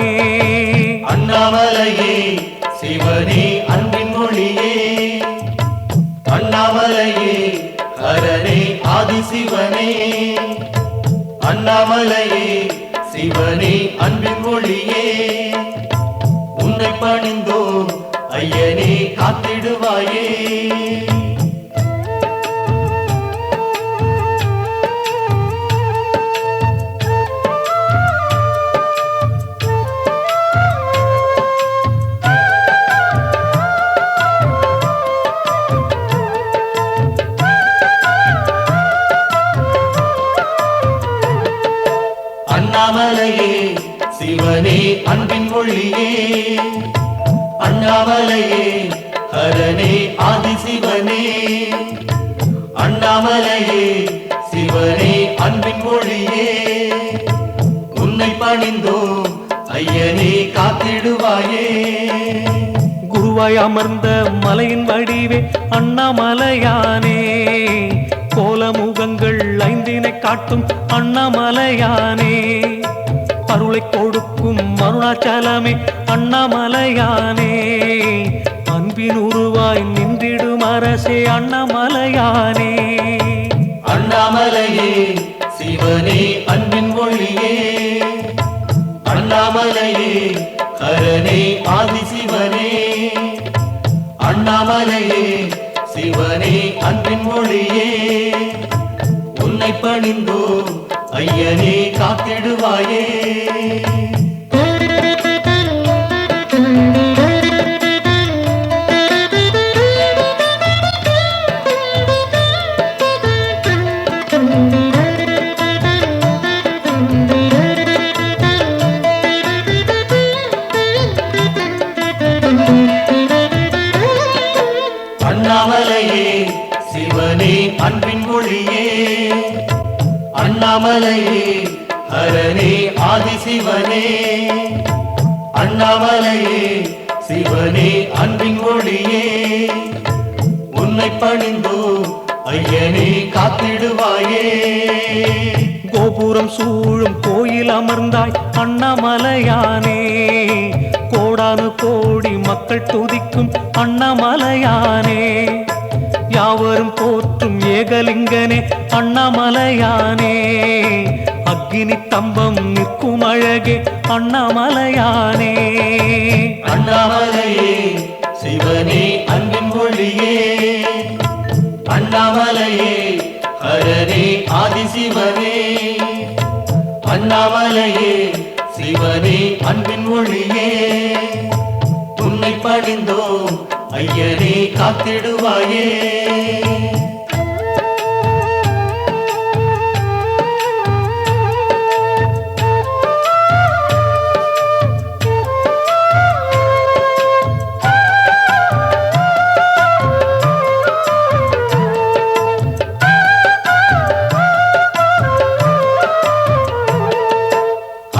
அண்ணாமலையே சிவனே அன்பின் ஒளியே அண்ணாமலையே ஹரனே ஆதிசிவனே அண்ணாமலையே சிவனே அன்பின் ஒளியே உன்னை பணிந்தோ ஐயனே காத்திடுவாயே அண்ணாமலையே சிவனே அன்பின் ஒளியே அண்ணாமலையே ஹரனே ஆதிசிவனே அண்ணாமலையே சிவனே அன்பின் ஒளியே உன்னை பணிந்தோ ஐயனே காத்திடுவாயே குருவாய் அமர்ந்த மலையின் வடிவே அண்ணாமலையானே, கோலமுகங்கள் ஐந்தினை காட்டும் அண்ணாமலையானே, அருளை கொடுக்கும் அருணாச்சலமே அண்ணாமலையானே, அன்பின் உருவாய் நின்றிடும் அரசே அண்ணாமலையானே. அண்ணாமலையே சிவனே அன்பின் ஒளியே, அண்ணாமலையே ஹரனே ஆதிசிவனே, அண்ணாமலையே சிவனே அன்பின் ஒளியே, உன்னை பணிந்தோ ஐயனே காத்திடுவாயே. அண்ணாமலையே சிவனே அன்பின் ஒளியே, அண்ணாமலையே ஹரனே ஆதிசிவனே, அண்ணாமலையே சிவனே அன்பின் ஒளியே, உன்னை பணிந்தோ ஐயனே காத்திடுவாயே. கோபுரம் சூழும் கோயில் அமர்ந்தாய் அண்ணாமலையானே, கோடானு கோடி மக்கள் துதிக்கும் அண்ணாமலையானே, யாவரும் போற்றும் ஏகலிங்கனே அண்ணாமலையானே, அக்கினி தம்பம் நிற்கும் அழகே அண்ணாமலையானே. அண்ணாமலையே சிவனே அன்பின் ஒளியே, அண்ணாமலையே ஹரனே ஆதிசிவனே, அண்ணாமலையே சிவனே அன்பின் ஒளியே, உன்னை பணிந்தோ ஐயனே காத்திடுவாயே.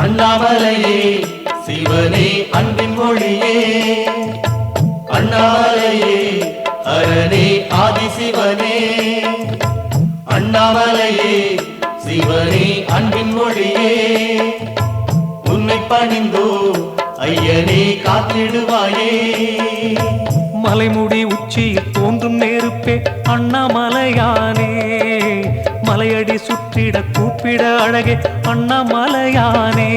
அண்ணாமலையே சிவனே அன்பின் ஒளியே, அண்ணாமலையே ஹரனே ஆதிசிவனே, அண்ணாமலையே சிவனே அன்பின் ஒளியே, உன்னை பணிந்தோ ஐயனே காத்திடுவாயே. மலைமுடி உச்சியில் தோன்றும் நெருப்பே அண்ணாமலையானே, மலையடி சுற்றிட கூப்பிட அழகே அண்ணாமலையானே,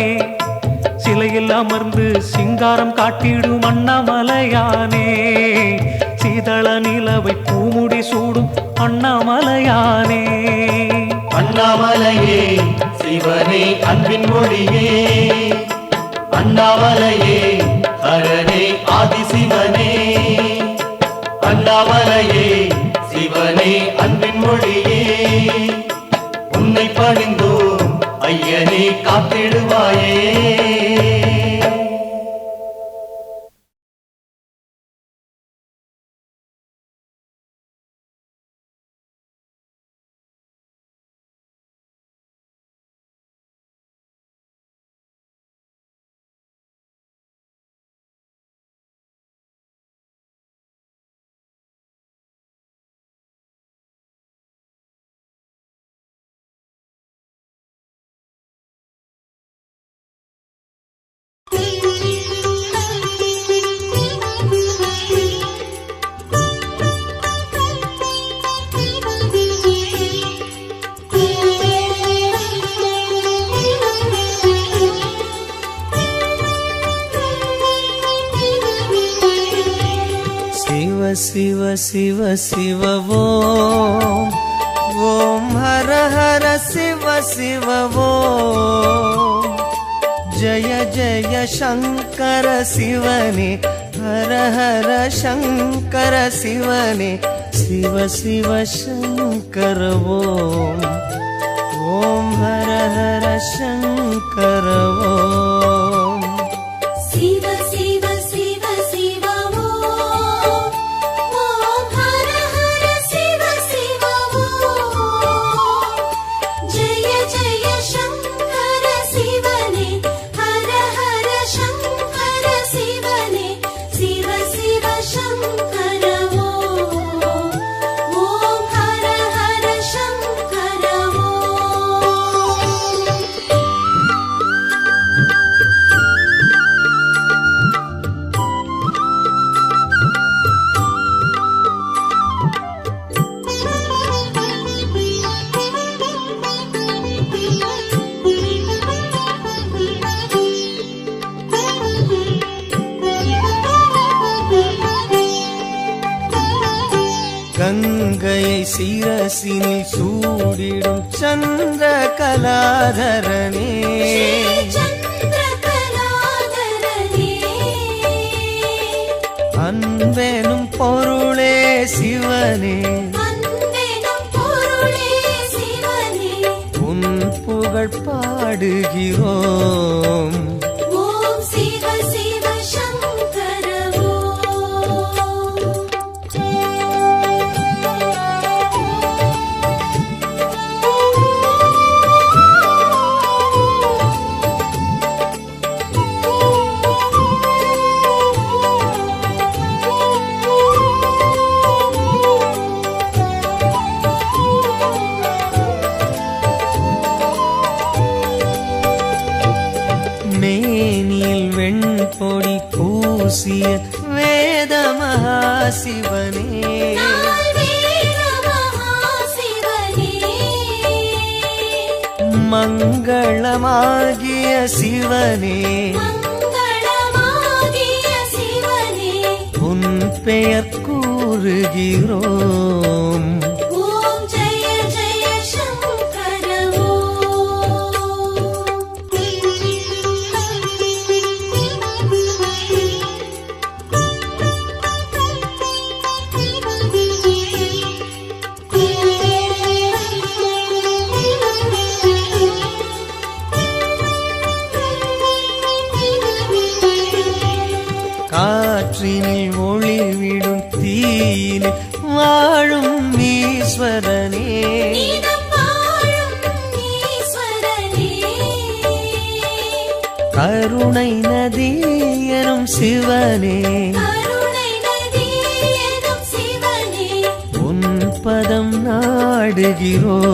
சிலையில் அமர்ந்து சிங்காரம் காட்டிடும் அண்ணாமலையானே, சீதள நிலவை பூமுடி சூடும் அண்ணாமலையானே. அண்ணாமலையே சிவனே அன்பின் ஒளியே, அண்ணாமலையே ஹரனே ஆதிசிவனே, அண்ணாமலையே சிவனே அன்பின் ஒளியே, உன்னை பணிந்தோ ஐயனே காத்திடுவாயே. शिव शिव शिव ओम ओम हर हर शिव शिव ओम जय जय शंकर शिवने हर हर शंकर शिवने शिव शिव शंकर ओम ओम हर हर शंकर ओम शिव शिव शिव शिव ओम हर हर शिव शिव ओम जय जय शंकर शिवने हर हर शंकर शिवने शिव शिव சிரசினில் சூடிடும் சந்திர கலாதரனே அன்பெனும் பொருளே சிவனே உன் புகழ் பாடுகிறோம் மேனியில் வெண்பொடி பூசிய வேத மகாசிவனே மங்களமாகிய சிவனே உன் பெயர் கூறுகிறோம் காற்றினில் ஒளிவிடும் தீயில் வாழும் ஈஸ்வரனே கருணை நதி எனும் சிவனே உன் பதம் நாடுகிறோம்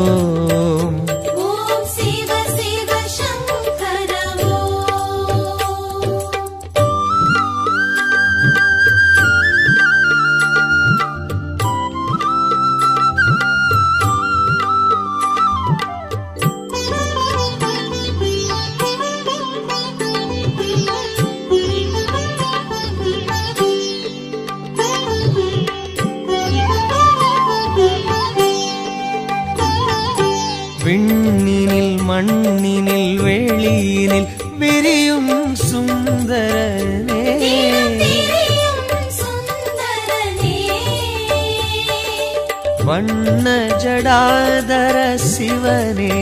விண்ணினில் மண்ணினில் வெளியினில் விரியும் சுந்தரனே வண்ண ஜடாதர சிவனே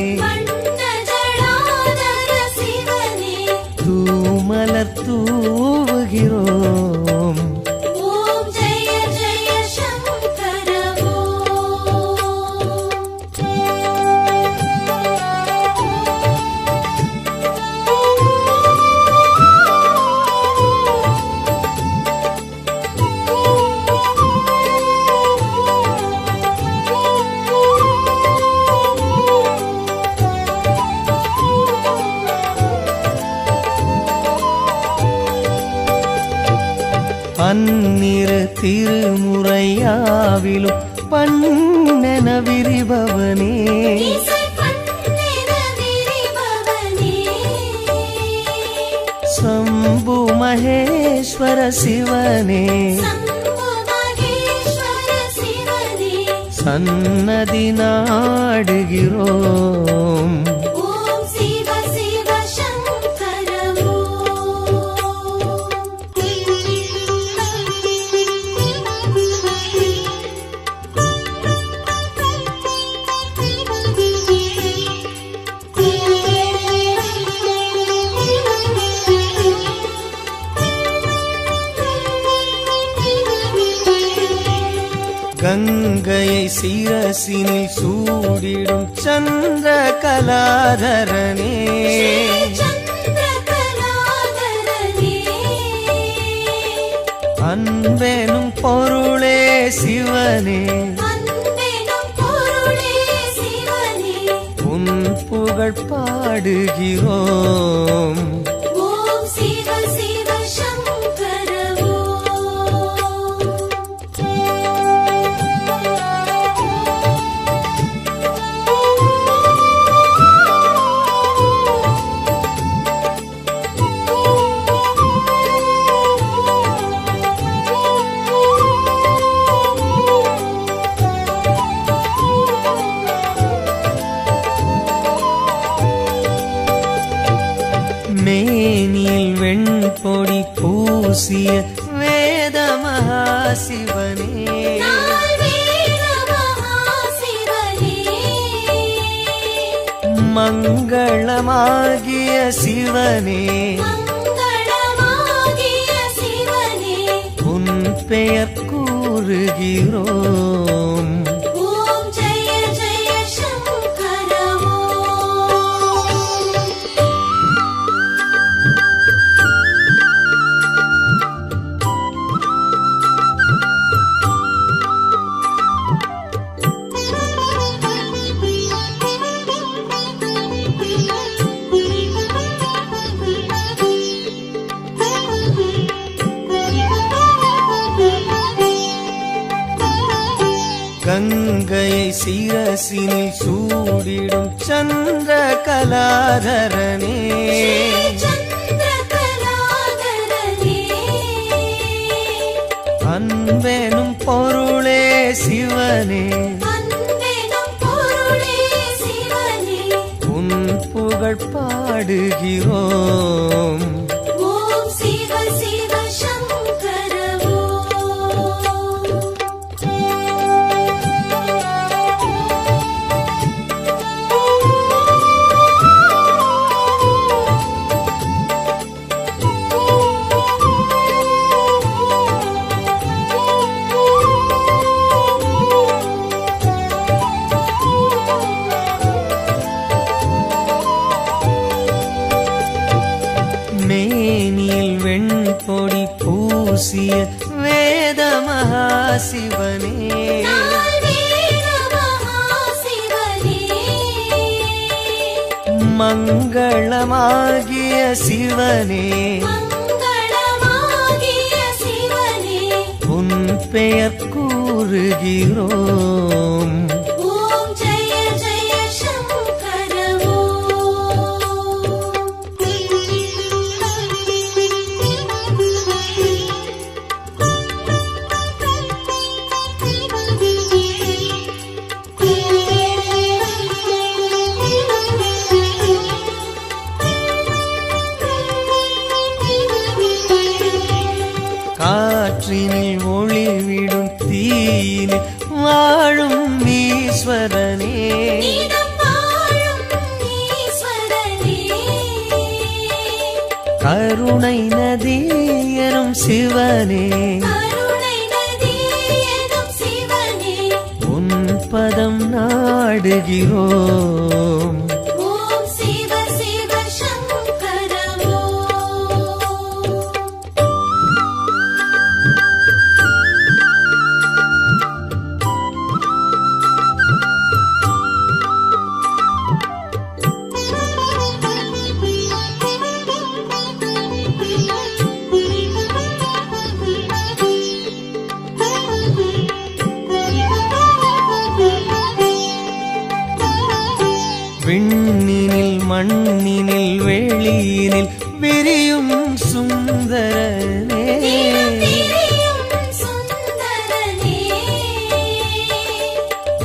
தூமலர் தூவுகிறோம் பன்னிரு திருமுறையாவிலும் பண்ணென விரிபவனே சம்பு மகேஸ்வர சிவனே சன்னதி நாடுகிறோம் கங்கையை சிரசினில் சூடிடும் சந்திர கலாதரனே அன்பெனும் பொருளே சிவனே உன் புகழ் பாடுகிறோம் மேனியில் வெண்பொடி பூசிய வேத மகாசிவனே மங்களமாகிய சிவனே உன் பெயர் கூறுகிறோம். கங்கையை சிரசினில் சூடிடும் சந்திர கலாதரனே அன்பெனும் பொருளே சிவனே உன் புகழ் பாடுகிறோம். மேனியில் வெண்பொடி பூசிய வேத மகாசிவனே மங்களமாகிய சிவனே உன் பெயர் கூறுகிறோம். காற்றினில் ஒளிவிடும் தீயினில் வாழும் ஈஸ்வரனே கருணை நதி எனும் சிவனே உன் பதம் நாடுகிறோம். விண்ணினில் மண்ணினில் வெளியினில் விரியும் சுந்தரனே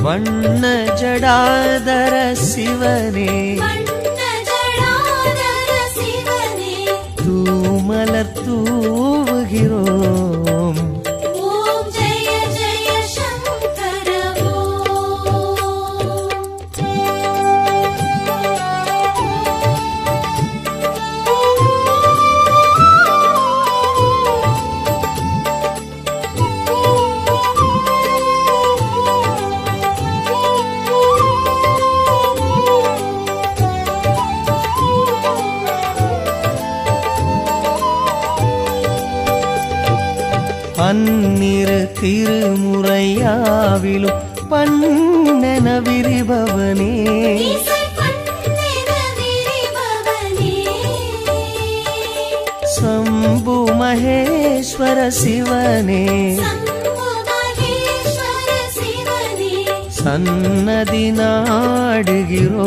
வண்ண ஜடாதர சிவனே தூமலர் தூவுகிறோம். பன்னிரு திருமுறையாவிலும் பண்ணென விரிபவனே சம்பு மகேஸ்வர சிவனே சன்னதி நாடுகிறோம்.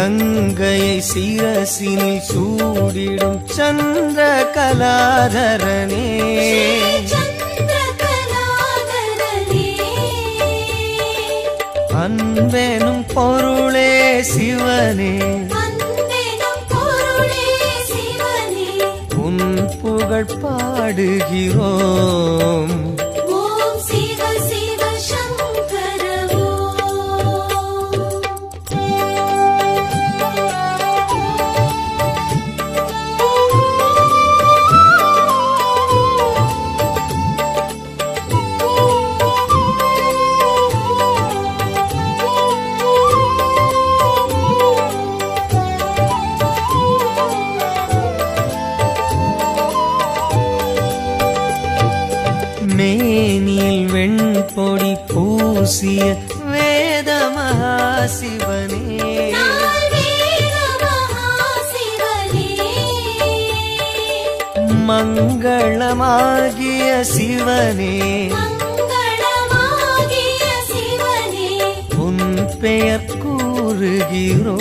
கங்கையை சிரசினில் சூடிடும் சந்திர கலாதரனே அன்பெனும் பொருளே சிவனே உன் புகழ் பாடுகிறோம் மேனியில் வெண்பொடி பூசிய வேத மகாசிவனே மங்களமாகிய சிவனே உன் பெயர் கூறுகிறோம்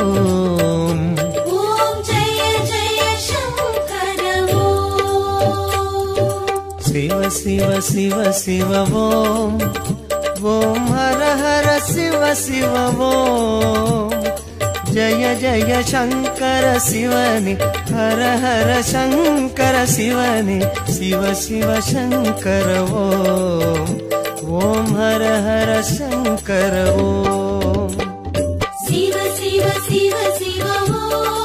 சிவ சிவ சிவ சிவ ஓம் ஓம் ஹர ஹர சிவ சிவ ஓம் ஜய ஜய சங்கர சிவனே ஹர ஹர சங்கர சிவனே சிவ சிவ சங்கர ஓம் ஓம் ஹர ஹர சங்கர ஓம் சிவ சிவ சிவ சிவ ஓம்